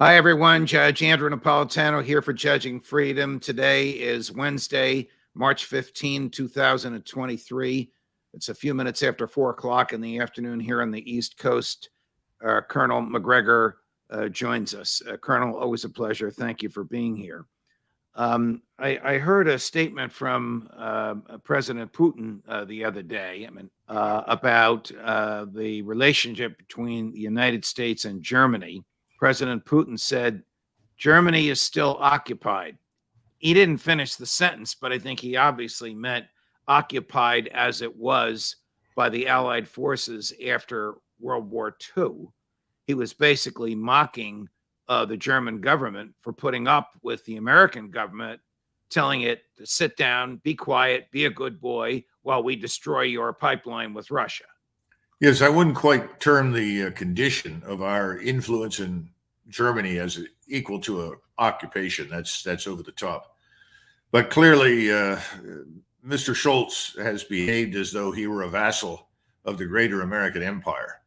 Hi, everyone. Judge Andrew Napolitano here for Judging Freedom. Today is Wednesday, March 15, 2023. It's a few minutes after 4 o'clock in the afternoon here on the East Coast. Colonel MacGregor joins us. Colonel, always a pleasure. Thank you for being here. I heard a statement from President Putin the other day about the relationship between the United States and Germany. President Putin said, Germany is still occupied. He didn't finish the sentence, but I think he obviously meant occupied as it was by the Allied forces after World War II. He was basically mocking the German government for putting up with the American government, telling it to sit down, be quiet, be a good boy while we destroy your pipeline with Russia. Yes, I wouldn't quite term the condition of our influence in Germany as equal to an occupation. That's over the top. But clearly, Mr. Scholz has behaved as though he were a vassal of the greater American empire.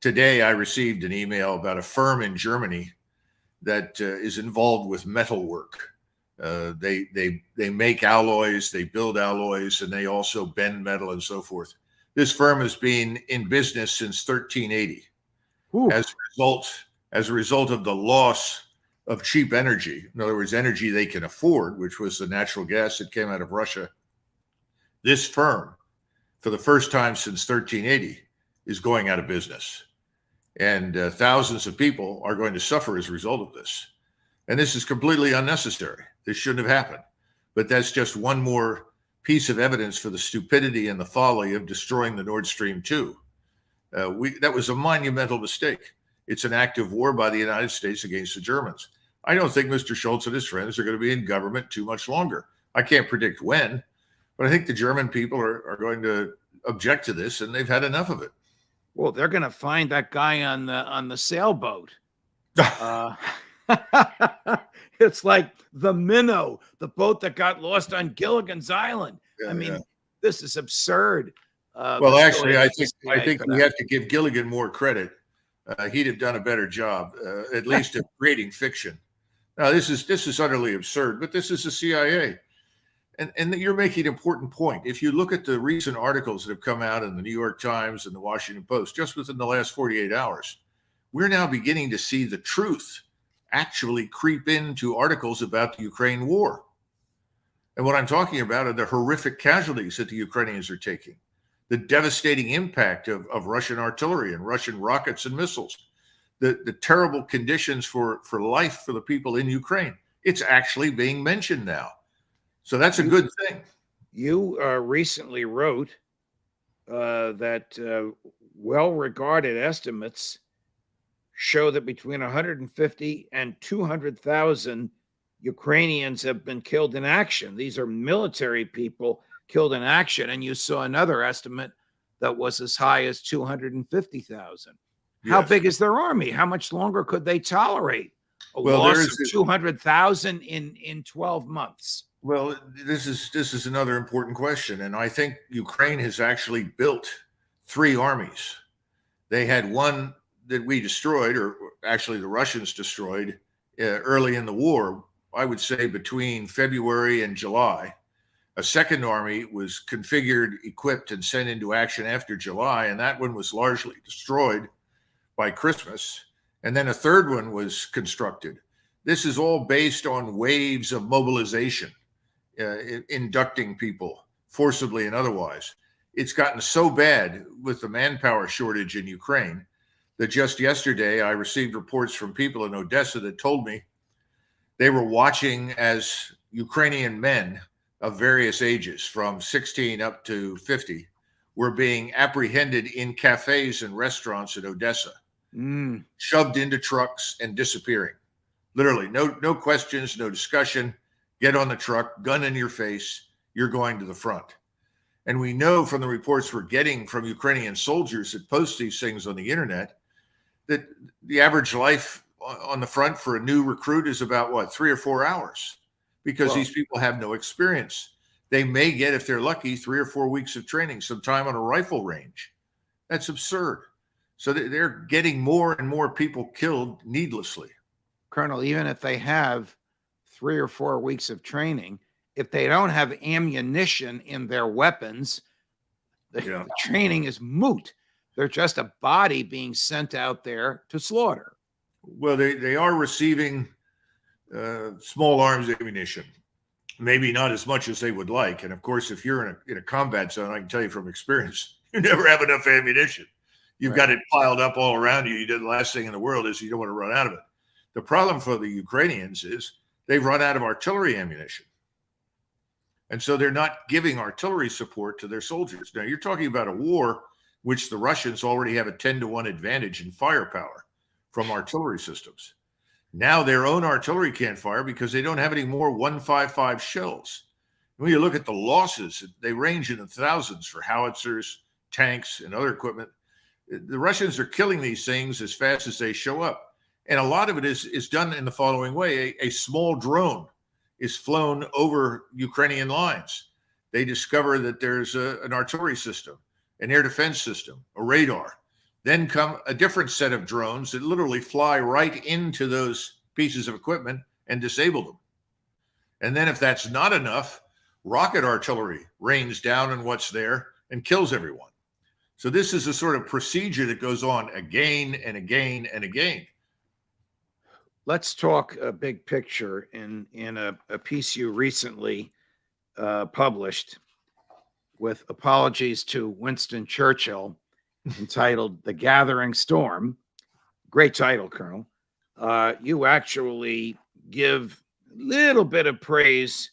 Today, I received an email about a firm in Germany that is involved with metal work. They make alloys, they build alloys, and they also bend metal and so forth. This firm has been in business since 1380. As a result of the loss of cheap energy, in other words, energy they can afford, which was the natural gas that came out of Russia, this firm, for the first time since 1380, is going out of business. And thousands of people are going to suffer as a result of this. And this is completely unnecessary. This shouldn't have happened. But that's just one more piece of evidence for the stupidity and the folly of destroying the Nord Stream 2. That was a monumental mistake. It's an act of war by the United States against the Germans. I don't think Mr. Scholz and his friends are going to be in government too much longer. I can't predict when, but I think the German people are going to object to this, and they've had enough of it. Well, they're going to find that guy on the sailboat. It's like the Minnow, the boat that got lost on Gilligan's Island. This is absurd. Well, actually, I think we have to give Gilligan more credit. He'd have done a better job, at least of creating fiction. Now, this is utterly absurd, but this is the CIA. And you're making an important point. If you look at the recent articles that have come out in the New York Times and the Washington Post, just within the last 48 hours, we're now beginning to see the truth actually creep into articles about the Ukraine war. And what I'm talking about are the horrific casualties that the Ukrainians are taking, the devastating impact of Russian artillery and Russian rockets and missiles, the terrible conditions for life for the people in Ukraine. It's actually being mentioned now. So that's a good thing. You recently wrote that well-regarded estimates show that between 150 and 200,000 Ukrainians have been killed in action. These are military people killed in action. And you saw another estimate that was as high as 250,000. Yes. How big is their army? How much longer could they tolerate a loss of 200,000 in 12 months? Well, this is another important question. And I think Ukraine has actually built 3 armies. They had one that we destroyed, or actually the Russians destroyed early in the war, I would say between February and July. A second army was configured, equipped, and sent into action after July, and that one was largely destroyed by Christmas. And then a third one was constructed. This is all based on waves of mobilization, inducting people forcibly and otherwise. It's gotten so bad with the manpower shortage in Ukraine that just yesterday I received reports from people in Odessa that told me they were watching as Ukrainian men of various ages, from 16 up to 50, were being apprehended in cafes and restaurants in Odessa, shoved into trucks and disappearing. Literally, no questions, no discussion. Get on the truck, gun in your face, you're going to the front. And we know from the reports we're getting from Ukrainian soldiers that post these things on the internet that the average life on the front for a new recruit is about 3 or 4 hours, because these people have no experience. They may get, if they're lucky, 3 or 4 weeks of training, some time on a rifle range. That's absurd. So they're getting more and more people killed needlessly. Colonel, even if they have 3 or 4 weeks of training, if they don't have ammunition in their weapons, the training is moot. They're just a body being sent out there to slaughter. Well, they are receiving small arms ammunition, maybe not as much as they would like. And of course, if you're in a combat zone, I can tell you from experience, you never have enough ammunition. You've got it piled up all around you. The last thing in the world is you don't want to run out of it. The problem for the Ukrainians is they've run out of artillery ammunition. And so they're not giving artillery support to their soldiers. Now, you're talking about a war which the Russians already have a 10-to-1 advantage in firepower from artillery systems. Now their own artillery can't fire because they don't have any more 155 shells. When you look at the losses, they range in the thousands for howitzers, tanks, and other equipment. The Russians are killing these things as fast as they show up. And a lot of it is done in the following way. A small drone is flown over Ukrainian lines. They discover that there's an artillery system, an air defense system, a radar. Then come a different set of drones that literally fly right into those pieces of equipment and disable them. And then if that's not enough, rocket artillery rains down on what's there and kills everyone. So this is a sort of procedure that goes on again and again and again. Let's talk a big picture in a piece you recently published with apologies to Winston Churchill entitled The Gathering Storm. Great title, Colonel. You actually give a little bit of praise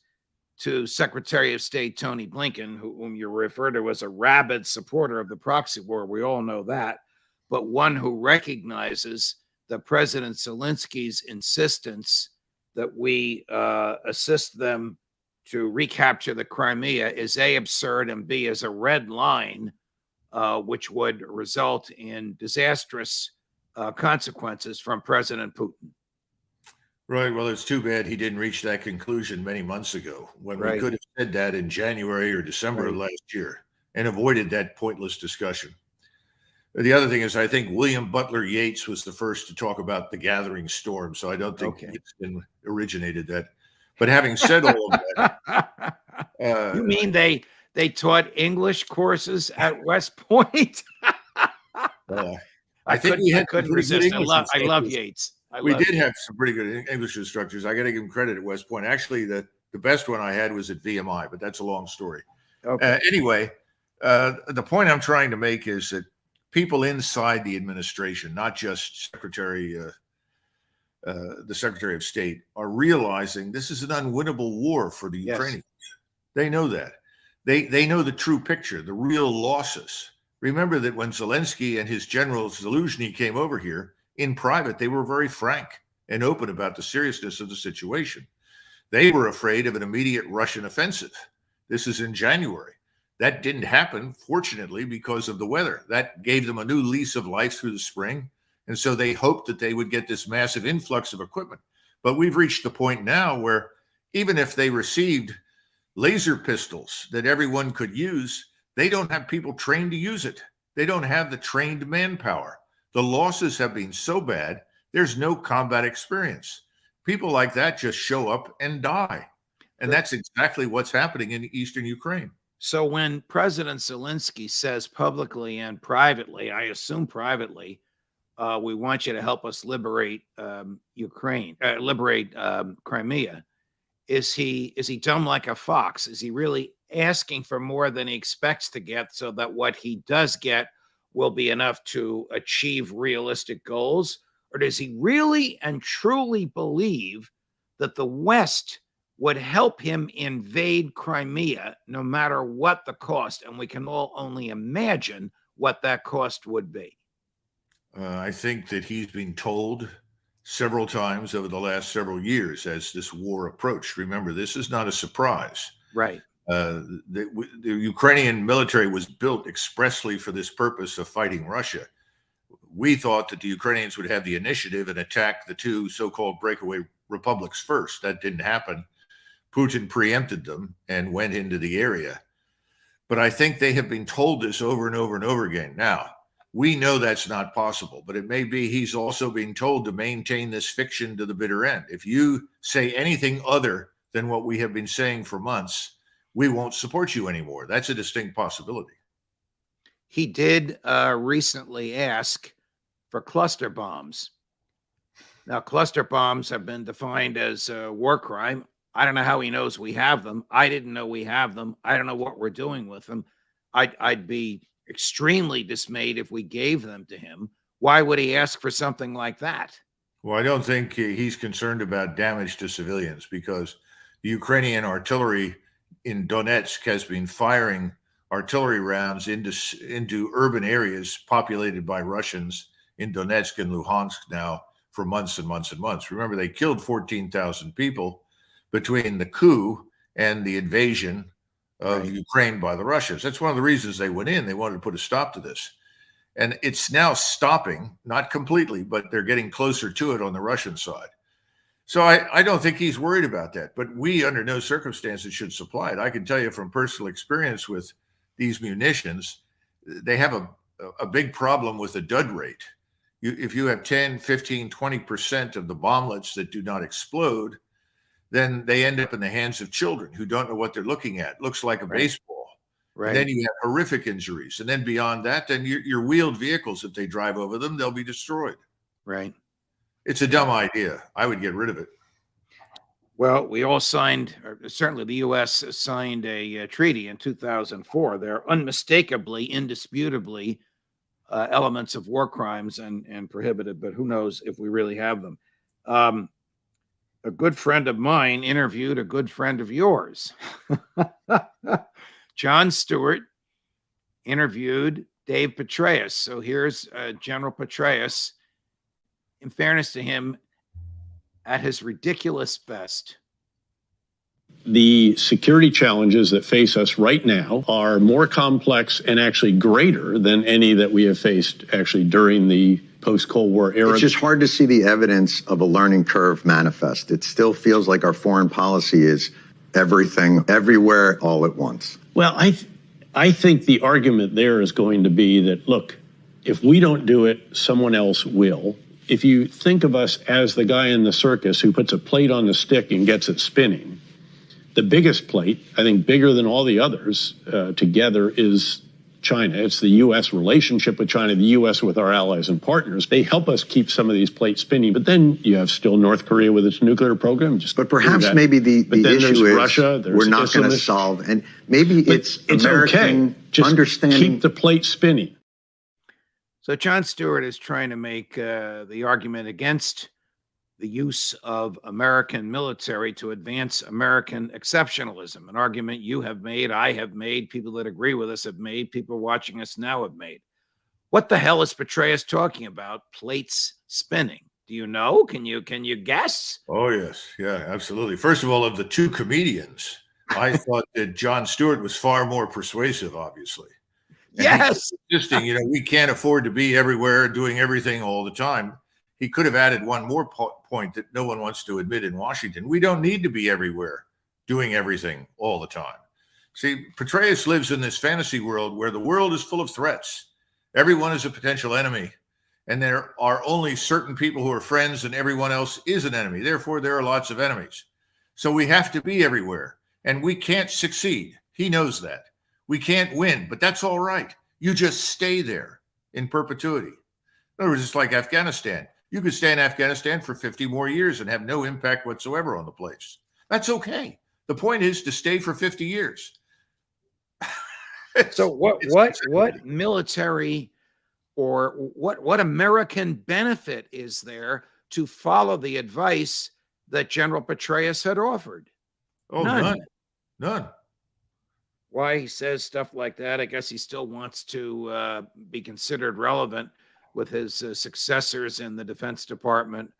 to Secretary of State Tony Blinken, whom you refer to as a rabid supporter of the proxy war. We all know that, but one who recognizes that President Zelensky's insistence that we assist them to recapture the Crimea is A, absurd, and B, is a red line, which would result in disastrous consequences from President Putin. Right. Well, it's too bad he didn't reach that conclusion many months ago when we could have said that in January or December of last year and avoided that pointless discussion. The other thing is, I think William Butler Yeats was the first to talk about the gathering storm. So I don't think Winston originated that. But having said all of that, you mean they taught English courses at West Point? I think we couldn't resist. I love Yeats. We did have some pretty good English instructors. I got to give them credit at West Point. Actually, the best one I had was at VMI, but that's a long story. Anyway, the point I'm trying to make is that people inside the administration, not just the Secretary of State, are realizing this is an unwinnable war for the Ukrainians. They know that. They know the true picture, the real losses. Remember that when Zelensky and his general Zaluzhny came over here, in private, they were very frank and open about the seriousness of the situation. They were afraid of an immediate Russian offensive. This is in January. That didn't happen, fortunately, because of the weather. That gave them a new lease of life through the spring. And so they hoped that they would get this massive influx of equipment. But we've reached the point now where even if they received laser pistols that everyone could use, they don't have people trained to use it. They don't have the trained manpower. The losses have been so bad, there's no combat experience. People like that just show up and die. And that's exactly what's happening in eastern Ukraine. So when President Zelensky says publicly and privately, I assume privately, we want you to help us liberate Crimea, is he dumb like a fox? Is he really asking for more than he expects to get so that what he does get will be enough to achieve realistic goals? Or does he really and truly believe that the West would help him invade Crimea no matter what the cost? And we can all only imagine what that cost would be. I think that he's been told several times over the last several years as this war approached. Remember, this is not a surprise. Right. The Ukrainian military was built expressly for this purpose of fighting Russia. We thought that the Ukrainians would have the initiative and attack the two so-called breakaway republics first. That didn't happen. Putin preempted them and went into the area. But I think they have been told this over and over and over again. Now, We know that's not possible, but it may be he's also being told to maintain this fiction to the bitter end. If you say anything other than what we have been saying for months, we won't support you anymore. That's a distinct possibility. He did recently ask for cluster bombs. Now, cluster bombs have been defined as a war crime. I don't know how he knows we have them. I didn't know we have them. I don't know what we're doing with them. I'd be extremely dismayed if we gave them to him. Why would he ask for something like that? Well, I don't think he's concerned about damage to civilians, because the Ukrainian artillery in Donetsk has been firing artillery rounds into urban areas populated by Russians in Donetsk and Luhansk now for months and months and months. Remember, they killed 14,000 people between the coup and the invasion of Ukraine by the Russians. That's one of the reasons they went in. They wanted to put a stop to this. And it's now stopping, not completely, but they're getting closer to it on the Russian side. So I don't think he's worried about that, but we under no circumstances should supply it. I can tell you from personal experience with these munitions, they have a big problem with the dud rate. If you have 10, 15, 20% of the bomblets that do not explode, then they end up in the hands of children who don't know what they're looking at. It looks like a baseball. Right. And then you have horrific injuries. And then beyond that, then your wheeled vehicles, if they drive over them, they'll be destroyed. Right. It's a dumb idea. I would get rid of it. Well, we all signed, or certainly the U.S. signed a treaty in 2004. They're unmistakably, indisputably elements of war crimes and prohibited, but who knows if we really have them. A good friend of mine interviewed a good friend of yours. Jon Stewart interviewed Dave Petraeus. So here's General Petraeus, in fairness to him, at his ridiculous best. The security challenges that face us right now are more complex and actually greater than any that we have faced actually during the post-Cold War era. It's just hard to see the evidence of a learning curve manifest. It still feels like our foreign policy is everything, everywhere, all at once. Well, I think the argument there is going to be that, look, if we don't do it, someone else will. If you think of us as the guy in the circus who puts a plate on the stick and gets it spinning, the biggest plate, I think bigger than all the others together, is China. It's the U.S. relationship with China, the U.S. with our allies and partners. They help us keep some of these plates spinning. But then you have still North Korea with its nuclear program. But perhaps maybe the issue is Russia, we're not going to solve. And maybe it's American okay. Just understanding. Keep the plate spinning. So Jon Stewart is trying to make the argument against the use of American military to advance American exceptionalism, an argument you have made, I have made, people that agree with us have made, people watching us now have made. What the hell is Petraeus talking about? Plates spinning. Do you know? Can you guess? Oh, yes. Yeah, absolutely. First of all, of the two comedians, I thought that Jon Stewart was far more persuasive, obviously. And yes. Insisting, we can't afford to be everywhere doing everything all the time. He could have added one more point that no one wants to admit in Washington. We don't need to be everywhere doing everything all the time. See, Petraeus lives in this fantasy world where the world is full of threats. Everyone is a potential enemy. And there are only certain people who are friends and everyone else is an enemy. Therefore, there are lots of enemies. So we have to be everywhere. And we can't succeed. He knows that. We can't win, but that's all right. You just stay there in perpetuity. In other words, it's like Afghanistan. You could stay in Afghanistan for 50 more years and have no impact whatsoever on the place. That's okay. The point is to stay for 50 years. So what military or what American benefit is there to follow the advice that General Petraeus had offered? Oh, none. Why he says stuff like that, I guess he still wants to be considered relevant with his successors in the Defense Department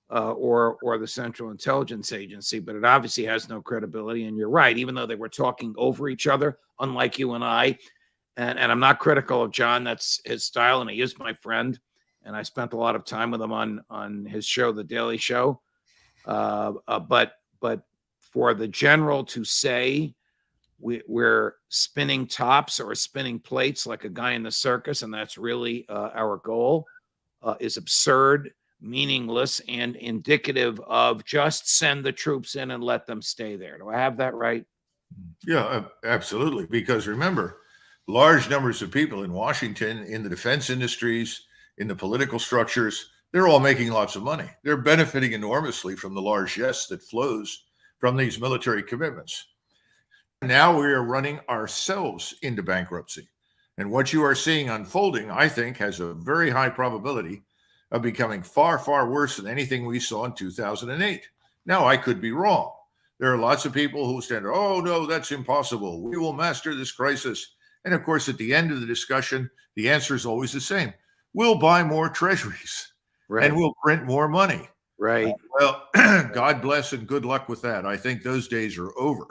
or the Central Intelligence Agency, but it obviously has no credibility. And you're right, even though they were talking over each other, unlike you and I, and I'm not critical of John, that's his style, and he is my friend, and I spent a lot of time with him on his show, The Daily Show. But for the general to say we're spinning tops or spinning plates like a guy in the circus, and that's really our goal, is absurd, meaningless, and indicative of just send the troops in and let them stay there. Do I have that right? Yeah, absolutely. Because remember, large numbers of people in Washington, in the defense industries, in the political structures, they're all making lots of money. They're benefiting enormously from the largesse that flows from these military commitments. Now we are running ourselves into bankruptcy. And what you are seeing unfolding, I think, has a very high probability of becoming far, far worse than anything we saw in 2008. Now, I could be wrong. There are lots of people who stand, oh, no, that's impossible. We will master this crisis. And of course, at the end of the discussion, the answer is always the same. We'll buy more treasuries and we'll print more money. Right. Well, God bless and good luck with that. I think those days are over.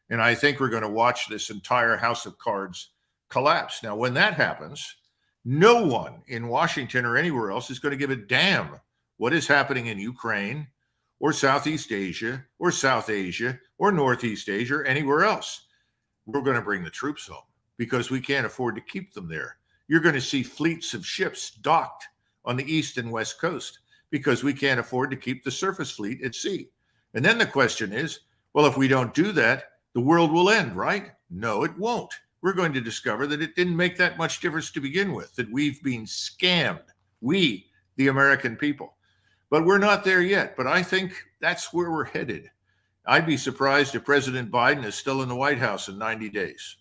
And I think we're going to watch this entire house of cards collapse. Now, when that happens, no one in Washington or anywhere else is going to give a damn what is happening in Ukraine or Southeast Asia or South Asia or Northeast Asia or anywhere else. We're going to bring the troops home because we can't afford to keep them there. You're going to see fleets of ships docked on the east and west coast because we can't afford to keep the surface fleet at sea. And then the question is, well, if we don't do that, the world will end, right? No, it won't. We're going to discover that it didn't make that much difference to begin with, that we've been scammed, we, the American people. But we're not there yet. But I think that's where we're headed. I'd be surprised if President Biden is still in the White House in 90 days.